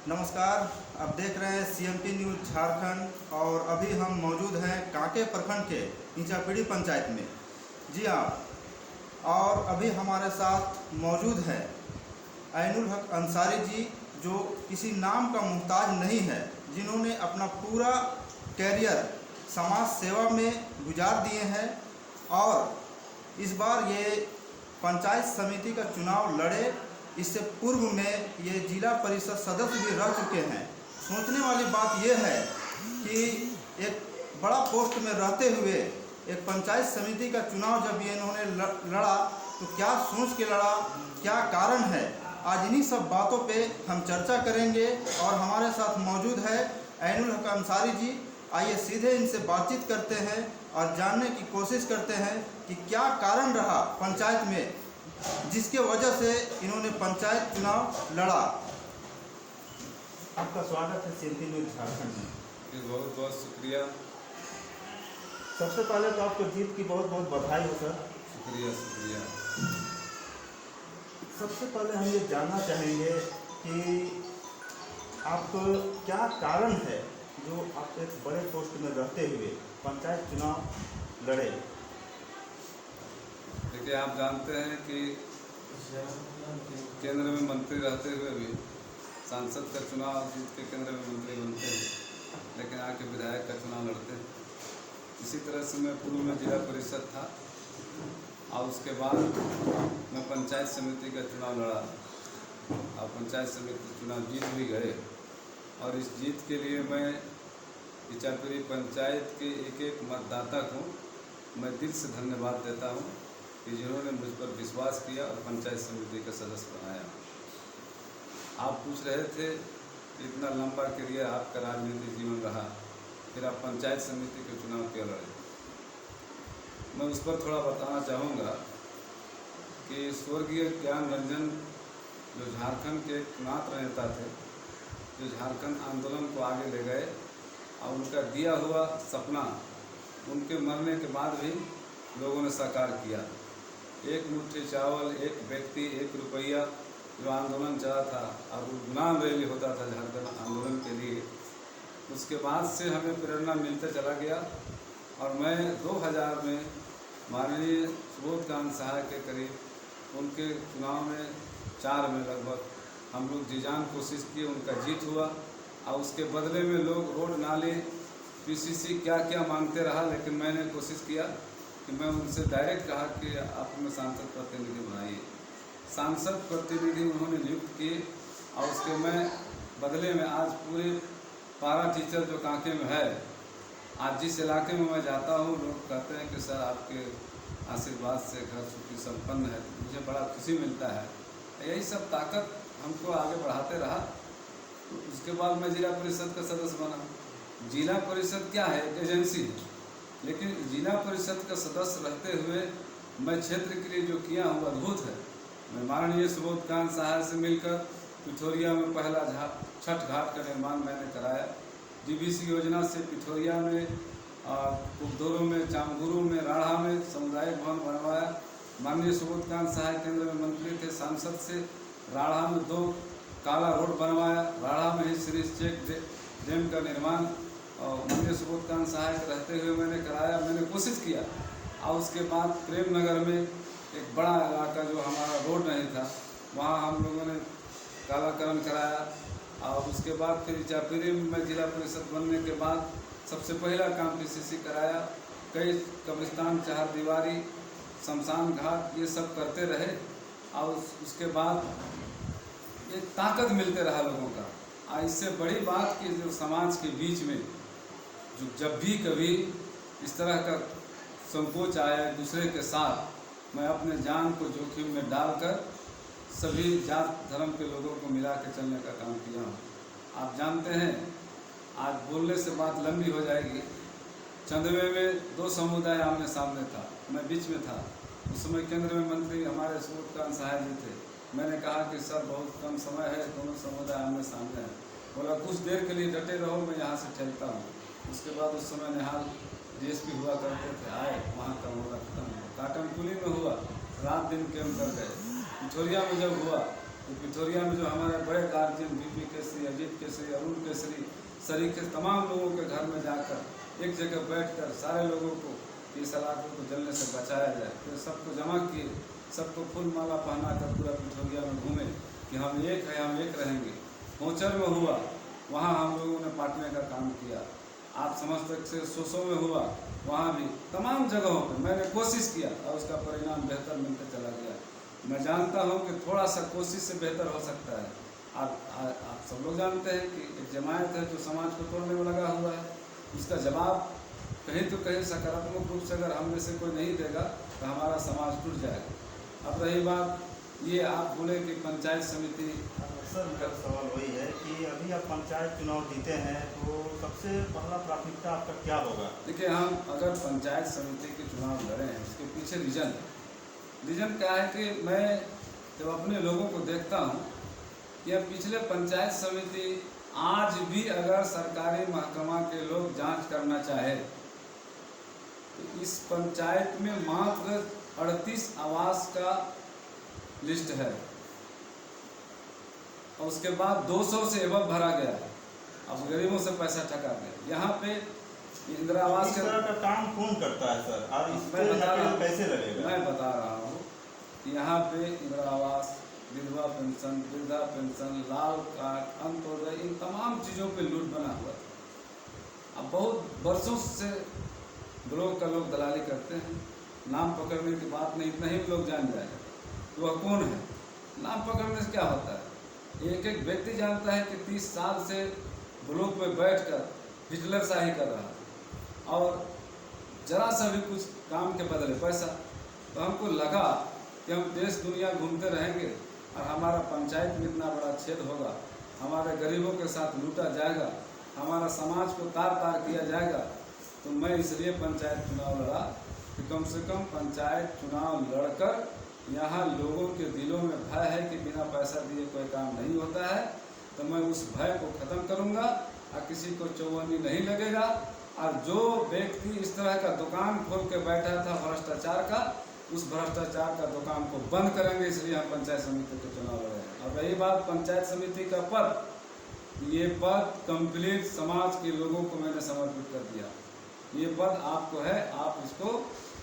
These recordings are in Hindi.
नमस्कार। आप देख रहे हैं CMP न्यूज़ झारखंड और अभी हम मौजूद हैं कांके प्रखंड के ईंचापीड़ी पंचायत में। जी हाँ, और अभी हमारे साथ मौजूद है ऐनुल हक अंसारी जी, जो किसी नाम का मुहताज नहीं है, जिन्होंने अपना पूरा कैरियर समाज सेवा में गुजार दिए हैं और इस बार ये पंचायत समिति का चुनाव लड़े। इससे पूर्व में ये जिला परिषद सदस्य भी रह चुके हैं। सोचने वाली बात यह है कि एक बड़ा पोस्ट में रहते हुए एक पंचायत समिति का चुनाव जब ये इन्होंने लड़ा तो क्या सोच के लड़ा, क्या कारण है, आज इन्हीं सब बातों पे हम चर्चा करेंगे। और हमारे साथ मौजूद है ऐनुल हक अंसारी जी। आइए सीधे इनसे बातचीत करते हैं और जानने की कोशिश करते हैं कि क्या कारण रहा पंचायत में जिसके वजह से इन्होंने पंचायत चुनाव लड़ा। आपका स्वागत है CMP न्यूज़ झारखंड में। बहुत बहुत शुक्रिया। सबसे पहले तो आपको जीत की बहुत बहुत बधाई हो सर। शुक्रिया। सबसे पहले हम ये जानना चाहेंगे कि आप क्या कारण है जो आप एक बड़े पोस्ट में रहते हुए पंचायत चुनाव लड़े। देखिए, आप जानते हैं कि केंद्र में मंत्री रहते हुए भी सांसद का चुनाव जीत के केंद्र में मंत्री बनते हैं, लेकिन आके विधायक का चुनाव लड़ते हैं। इसी तरह से मैं पूर्व में जिला परिषद था और उसके बाद मैं पंचायत समिति का चुनाव लड़ा और पंचायत समिति चुनाव जीत भी गए। और इस जीत के लिए मैं ईंचापीड़ी पंचायत के एक एक मतदाता को मैं दिल से धन्यवाद देता हूँ कि जिन्होंने मुझ पर विश्वास किया और पंचायत समिति का सदस्य बनाया। आप पूछ रहे थे कि इतना लंबा करियर आपका राजनीतिक जीवन रहा, फिर आप पंचायत समिति के चुनाव क्यों लड़े। मैं उस पर थोड़ा बताना चाहूँगा कि स्वर्गीय ज्ञान रंजन जो झारखंड के एकमात्र नेता थे, जो झारखंड आंदोलन को आगे ले गए और उनका दिया हुआ सपना उनके मरने के बाद भी लोगों ने साकार किया। एक मुट्ठी चावल, एक व्यक्ति, एक रुपया जो आंदोलन चला था और गुलाम रैली होता था झारखंड आंदोलन के लिए, उसके बाद से हमें प्रेरणा मिलता चला गया। और मैं 2000 में माननीय सुबोध कांत सहाय के करीब उनके चुनाव में 4 में लगभग हम लोग जी जान कोशिश किए, उनका जीत हुआ। और उसके बदले में लोग रोड नाले PCC क्या क्या मांगते रहा, लेकिन मैंने कोशिश किया कि मैं उनसे डायरेक्ट कहा कि आप हमें सांसद प्रतिनिधि बनाइए। सांसद प्रतिनिधि उन्होंने नियुक्त किए और उसके मैं बदले में आज पूरे पारा टीचर जो कांके में है, आज जिस इलाके में मैं जाता हूँ लोग कहते हैं कि सर आपके आशीर्वाद से घर सुखी संपन्न है। मुझे बड़ा खुशी मिलता है। यही सब ताकत हमको आगे बढ़ाते रहा। तो उसके बाद मैं जिला परिषद का सदस्य बना। जिला परिषद क्या है, एक एजेंसी है, लेकिन जिला परिषद का सदस्य रहते हुए मैं क्षेत्र के लिए जो किया हूँ अद्भुत है। मैं माननीय सुबोध कांत सहाय से मिलकर पिठोरिया में पहला छठ घाट का निर्माण मैंने कराया। DBC योजना से पिठोरिया में, कुकदोरो में, चामगुरु में, राढ़ा में सामुदायिक भवन बनवाया। माननीय सुबोध कांत सहाय केंद्र में मंत्री थे, सांसद से राढ़ा में 2 काला रोड बनवाया। राढ़ा में ही श्री चेक डैम का निर्माण और माननीय सुबोध कांत सहाय रहते हुए मैंने कराया, मैंने कोशिश किया। और उसके बाद प्रेम नगर में एक बड़ा इलाका जो हमारा रोड नहीं था, वहाँ हम लोगों ने कालाकरण कराया। और उसके बाद फिर ईंचापीड़ी में मैं जिला परिषद बनने के बाद सबसे पहला काम PCC कराया। कई कब्रिस्तान, 4 दीवारी, शमशान घाट, ये सब करते रहे। और उसके बाद एक ताकत मिलते रहा लोगों का। और इससे बड़ी बात कि जो समाज के बीच में जो जब भी कभी इस तरह का संकोच आया दूसरे के साथ, मैं अपने जान को जोखिम में डालकर सभी जात धर्म के लोगों को मिला के चलने का काम किया हूँ। आप जानते हैं, आज बोलने से बात लंबी हो जाएगी। चंदवे में 2 समुदाय आमने सामने था, मैं बीच में था। उस समय केंद्र में मंत्री हमारे सुबोध कांत सहाय जी थे। मैंने कहा कि सर बहुत कम समय है, दोनों समुदाय आमने सामने हैं। बोला कुछ देर के लिए डटे रहो, मैं यहाँ से ठहरता हूँ। उसके बाद उस समय निहाल DSP हुआ करते थे, आए, वहाँ का मामला खत्म हुआ। काटनकुली में हुआ, रात दिन कैंप कर गए। पिठोरिया में जब हुआ तो पिठोरिया में जो हमारे बड़े गार्जियन BP केसरी अजीत केसरी, अरुण केसरी, सरीखे तमाम लोगों के घर में जाकर एक जगह बैठकर सारे लोगों को इस इलाके को जलने से बचाया जाए। फिर सबको जमा किए, सबको फूल माला पहना कर पूरा पिठौरिया में घूमे कि हम एक है, हम एक रहेंगे। होचर में हुआ, वहाँ हम लोगों ने बांटने का काम किया। आप समझ सकते हैं सोसो में हुआ, वहाँ भी तमाम जगहों पर मैंने कोशिश किया और उसका परिणाम बेहतर मिलकर चला गया। मैं जानता हूँ कि थोड़ा सा कोशिश से बेहतर हो सकता है। आप सब लोग जानते हैं कि एक जमायत है जो समाज को तोड़ने में लगा हुआ है, उसका जवाब कहीं तो कहीं सकारात्मक रूप से अगर हम में से कोई नहीं देगा तो हमारा समाज टूट जाएगा। अब रही बात ये, आप बोले कि पंचायत समिति, सर मेरा सवाल वही है कि अभी आप पंचायत चुनाव जीते हैं तो सबसे पहला प्राथमिकता आपका क्या होगा? देखिए, हम अगर पंचायत समिति के चुनाव लड़े हैं उसके पीछे रीजन क्या है कि मैं जब अपने लोगों को देखता हूँ कि पिछले पंचायत समिति आज भी अगर सरकारी महकमा के लोग जांच करना चाहे तो इस पंचायत में मात्र 38 आवास का लिस्ट है और उसके बाद 200 से एवं भरा गया है। अब गरीबों से पैसा ठगा गया। यहाँ पे इंदिरा आवास इस तरह का काम कौन करता है सर, और इस पे कैसे लगेगा? मैं बता रहा हूँ कि यहाँ पे इंदिरा आवास, विधवा पेंशन, वृद्धा पेंशन, लाल कार्ड, अंत्योदय, इन तमाम चीज़ों पे लूट बना हुआ है। अब बहुत वर्षों से ब्लॉक का लोग दलाली करते हैं। नाम पकड़ने की बात नहीं, इतना ही लोग जान जाएगा तो वह कौन है। नाम पकड़ने से क्या होता है? एक एक व्यक्ति जानता है कि 30 साल से ब्लॉक में बैठकर हिटलर शाही कर रहा है और जरा सा भी कुछ काम के बदले पैसा। तो हमको लगा कि हम देश दुनिया घूमते रहेंगे और हमारा पंचायत में इतना बड़ा छेद होगा, हमारे गरीबों के साथ लूटा जाएगा, हमारा समाज को तार तार किया जाएगा। तो मैं इसलिए पंचायत चुनाव लड़ा कि कम से कम पंचायत चुनाव लड़कर यहाँ लोगों के दिलों में भय है कि बिना पैसा दिए कोई काम नहीं होता है, तो मैं उस भय को ख़त्म करूँगा और किसी को चौवन्नी नहीं लगेगा। और जो व्यक्ति इस तरह का दुकान खोल के बैठा था भ्रष्टाचार का, उस भ्रष्टाचार का दुकान को बंद करेंगे। इसलिए हम पंचायत समिति के चुनाव लड़े हैं। और रही बात पंचायत समिति का पद, ये पद कंप्लीट समाज के लोगों को मैंने समर्पित कर दिया। ये पद आपको है, आप इसको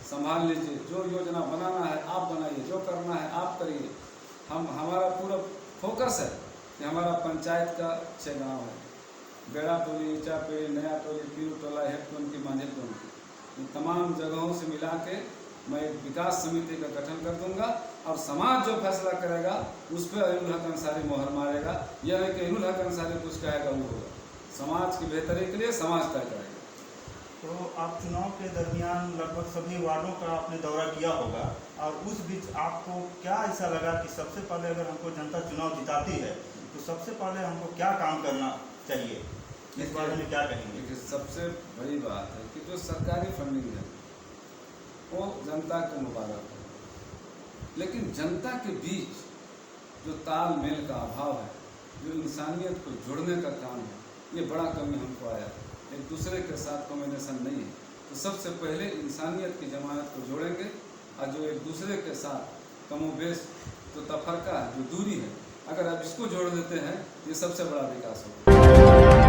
संभाल लीजिए। जो योजना बनाना है आप बनाइए, जो करना है आप करिए। हमारा पूरा फोकस है कि हमारा पंचायत का 6 गाँव है, बेड़ा टोली, ईचा पेड़, नया टोली, पीरू टोला, हेडटोन की, मांझे टोन की, इन तमाम जगहों से मिला के मैं एक विकास समिति का गठन कर दूंगा और समाज जो फैसला करेगा उस पर अइनुल हक अंसारी मोहर मारेगा। यह नहीं कि अइनुल हक अंसारी कुछ कहेगा वो होगा। समाज की बेहतरी के लिए समाज तय करेगा। तो आप चुनाव के दरमियान लगभग सभी वार्डों का आपने दौरा किया होगा, और उस बीच आपको क्या ऐसा लगा कि सबसे पहले अगर हमको जनता चुनाव जिताती है तो सबसे पहले हमको क्या काम करना चाहिए? इस बारे में क्या कहेंगे? सबसे बड़ी बात है कि जो सरकारी फंडिंग है वो जनता को मुबारक है, लेकिन जनता के बीच जो तालमेल का अभाव है, जो इंसानियत को जोड़ने का काम है, ये बड़ा कमी हमको आया। एक दूसरे के साथ कम्युनिकेशन नहीं है। तो सबसे पहले इंसानियत की जमानत को जोड़ेंगे और जो एक दूसरे के साथ कमोबेश जो तफरका है, जो दूरी है, अगर आप इसको जोड़ देते हैं, ये सबसे बड़ा विकास होगा।